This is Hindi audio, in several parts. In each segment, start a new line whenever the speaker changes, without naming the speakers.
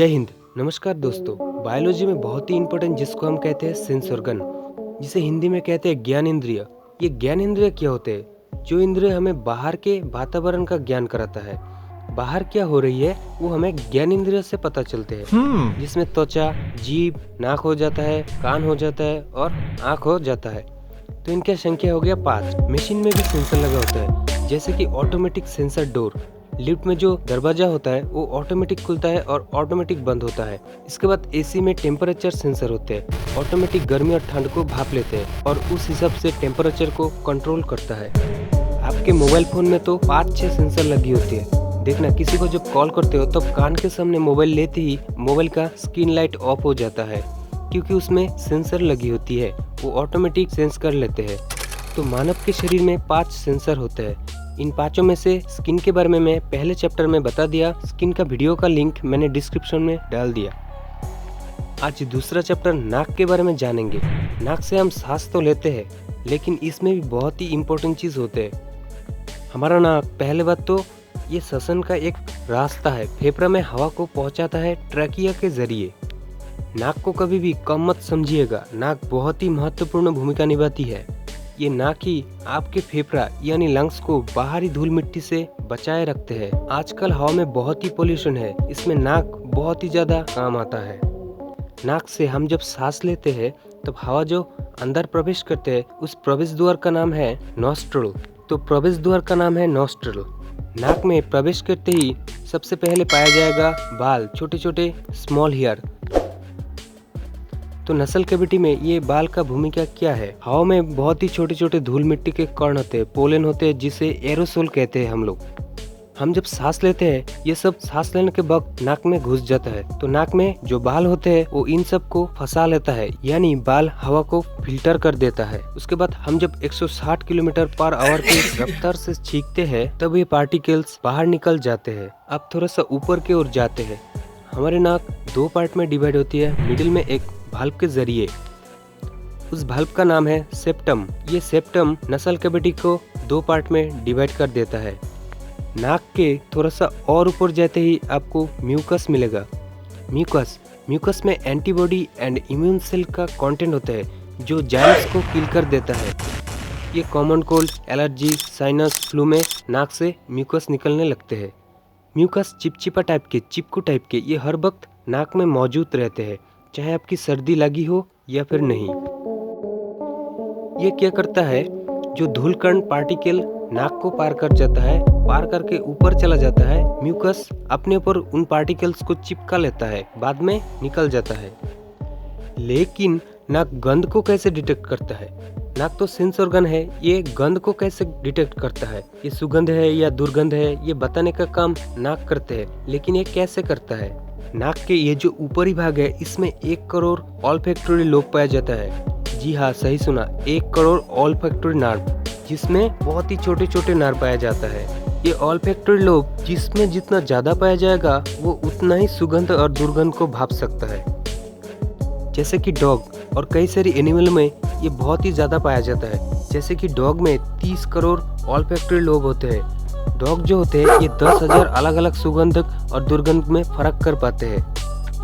जय हिंद। नमस्कार दोस्तों। बायोलॉजी में बहुत ही इम्पोर्टेंट जिसको हम कहते हैं सेंस ऑर्गन, जिसे हिंदी में कहते हैं ज्ञान इंद्रिय। ये ज्ञान इंद्रिय क्या होते हैं? जो इंद्रिय हमें बाहर के वातावरण का ज्ञान कराता है। बाहर क्या हो रही है वो हमें ज्ञान इंद्रिय से पता चलते हैं, जिसमें त्वचा, जीभ, नाक हो जाता है, कान हो जाता है और आँख हो जाता है। तो इनकी संख्या हो गया 5। मशीन में भी सेंसर लगा होता है, जैसे कि ऑटोमेटिक सेंसर डोर। लिफ्ट में जो दरवाजा होता है वो ऑटोमेटिक खुलता है और ऑटोमेटिक बंद होता है। इसके बाद एसी में टेम्परेचर सेंसर होते हैं, ऑटोमेटिक गर्मी और ठंड को भाप लेते हैं और उस हिसाब से टेम्परेचर को कंट्रोल करता है। आपके मोबाइल फोन में तो 5-6 सेंसर लगी होती है। देखना, किसी को जब कॉल करते हो तब कान के सामने मोबाइल लेते ही मोबाइल का स्क्रीन लाइट ऑफ हो जाता है, क्योंकि उसमें सेंसर लगी होती है, वो ऑटोमेटिक सेंस कर लेते हैं। तो मानव के शरीर में 5 सेंसर होते हैं। इन 5 में से स्किन के बारे में मैं पहले चैप्टर में बता दिया। स्किन का वीडियो का लिंक मैंने डिस्क्रिप्शन में डाल दिया। आज दूसरा चैप्टर नाक के बारे में जानेंगे। नाक से हम सांस तो लेते हैं, लेकिन इसमें भी बहुत ही इम्पोर्टेंट चीज होते हैं। हमारा नाक, पहले बात तो ये श्वसन का एक रास्ता है। फेफड़ा में हवा को पहुंचाता है ट्रैकिया के जरिए। नाक को कभी भी कम मत समझिएगा। नाक बहुत ही महत्वपूर्ण भूमिका निभाती है। ये नाक ही आपके फेफड़ा यानी लंग्स को बाहरी धूल मिट्टी से बचाए रखते हैं। आजकल हवा में बहुत ही पोल्यूशन है, इसमें नाक बहुत ही ज्यादा काम आता है। नाक से हम जब सांस लेते हैं तब हवा जो अंदर प्रवेश करते हैं उस प्रवेश द्वार का नाम है नॉस्ट्रल। तो प्रवेश द्वार का नाम है नॉस्ट्रल। नाक में प्रवेश करते ही सबसे पहले पाया जाएगा बाल, छोटे छोटे स्मॉल हेयर। तो नसल कैविटी में ये बाल का भूमिका क्या है? हवा में बहुत ही छोटे छोटे धूल मिट्टी के कण होते हैं, पोलन होते हैं, जिसे एरोसोल कहते हैं हम लोग। हम जब सांस लेते हैं ये सब सांस लेने के वक्त नाक में घुस जाता है। तो नाक में जो बाल होते हैं वो इन सब को फंसा लेता है, यानी बाल हवा को फिल्टर कर देता है। उसके बाद हम जब 160 किलोमीटर पर आवर की रफ्तार से छींकते हैं तब ये पार्टिकल्स बाहर निकल जाते हैं। अब थोड़ा सा ऊपर की ओर जाते हैं। हमारी नाक 2 पार्ट में डिवाइड होती है, मिडिल में एक भाल्व के जरिए। उस भाल्व का नाम है सेप्टम। ये सेप्टम नसल कैविटी को 2 पार्ट में डिवाइड कर देता है। नाक के थोड़ा सा और ऊपर जाते ही आपको म्यूकस मिलेगा। म्यूकस में एंटीबॉडी एंड इम्यून सेल का कंटेंट होता है, जो जर्म्स को किल कर देता है। ये common cold, allergy, sinus, flu में नाक से म्यूकस निकलने लगते हैं। म्यूकस चिपचिपा टाइप के, चिपकू टाइप के, ये हर वक्त नाक में मौजूद रहते हैं, चाहे आपकी सर्दी लगी हो या फिर नहीं। ये क्या करता है, जो धूल कण पार्टिकल नाक को पार कर जाता है, पार करके ऊपर चला जाता है, म्यूकस अपने ऊपर उन पार्टिकल्स को चिपका लेता है, बाद में निकल जाता है। लेकिन नाक गंध को कैसे डिटेक्ट करता है? नाक तो सेंस ऑर्गन है, ये गंध को कैसे डिटेक्ट करता है? ये सुगंध है या दुर्गंध है, ये बताने का काम नाक करते हैं। लेकिन ये कैसे करता है? नाक के ये जो ऊपरी भाग है इसमें 1 करोड़ ऑल्फैक्टरी लोब पाया जाता है। जी हाँ, सही सुना, 1 करोड़ ऑल्फैक्टरी नर्व, जिसमें बहुत ही छोटे छोटे नर्व पाया जाता है। ये ऑल्फैक्टरी लोब जिसमें जितना ज्यादा पाया जाएगा वो उतना ही सुगंध और दुर्गंध को भाप सकता है। जैसे कि डॉग और कई सारी एनिमल में ये बहुत ही ज्यादा पाया जाता है। जैसे कि डॉग में 30 करोड़ ऑल्फैक्टरी लोब होते हैं। डॉग जो होते हैं ये 10,000 अलग अलग सुगंध और दुर्गंध में फर्क कर पाते हैं।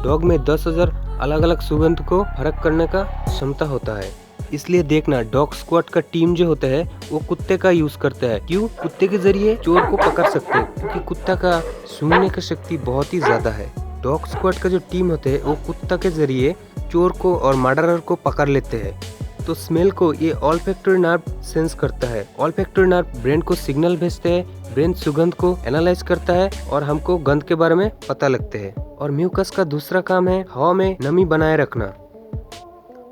डॉग में 10,000 अलग अलग सुगंध को फर्क करने का क्षमता होता है। इसलिए देखना, डॉग स्क्वाड का टीम जो होता है वो कुत्ते का यूज करता है। क्यों? कुत्ते के जरिए चोर को पकड़ सकते हैं, क्योंकि कुत्ता का सूंघने की शक्ति बहुत ही ज्यादा है। डॉग स्क्वाड का जो टीम होते है वो कुत्ता के जरिए चोर को और मर्डरर को पकड़ लेते हैं। तो स्मेल को ये ऑल्फैक्टरी नर्व सेंस करता है। ऑल्फैक्टरी नर्व ब्रेन को सिग्नल भेजते हैं, ब्रेन सुगंध को एनालाइज करता है और हमको गंध के बारे में पता लगते हैं। और म्यूकस का दूसरा काम है हवा में नमी बनाए रखना।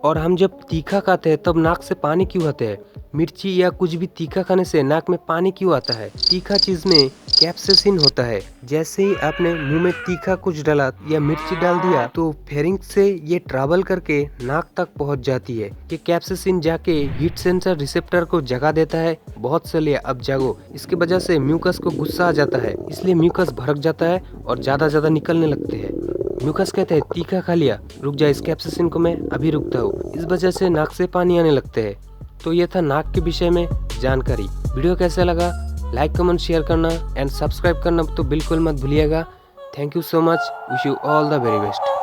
और हम जब तीखा खाते हैं तब नाक से पानी क्यों आते हैं? मिर्ची या कुछ भी तीखा खाने से नाक में पानी क्यों आता है? तीखा चीज में कैप्सेसिन होता है। जैसे ही आपने मुंह में तीखा कुछ डाला या मिर्ची डाल दिया तो फेरिंक्स से ये ट्रैवल करके नाक तक पहुंच जाती है। ये कैप्सेसिन जाके हीट सेंसर रिसेप्टर को जगा देता है, बहुत सलिए अब जागो। इसकी वजह से म्यूकस को गुस्सा आ जाता है, इसलिए म्यूकस भड़क जाता है और ज्यादा निकलने लगते हैं। म्यूकस कहते हैं तीखा खा लिया, रुक जा, इस कैप्सेसिन को मैं अभी रुकता हूँ। इस वजह से नाक से पानी आने लगते हैं। तो ये था नाक के विषय में जानकारी। वीडियो कैसा लगा? लाइक, कमेंट, शेयर करना एंड सब्सक्राइब करना तो बिल्कुल मत भूलिएगा। Thank you so much, wish you all the very best.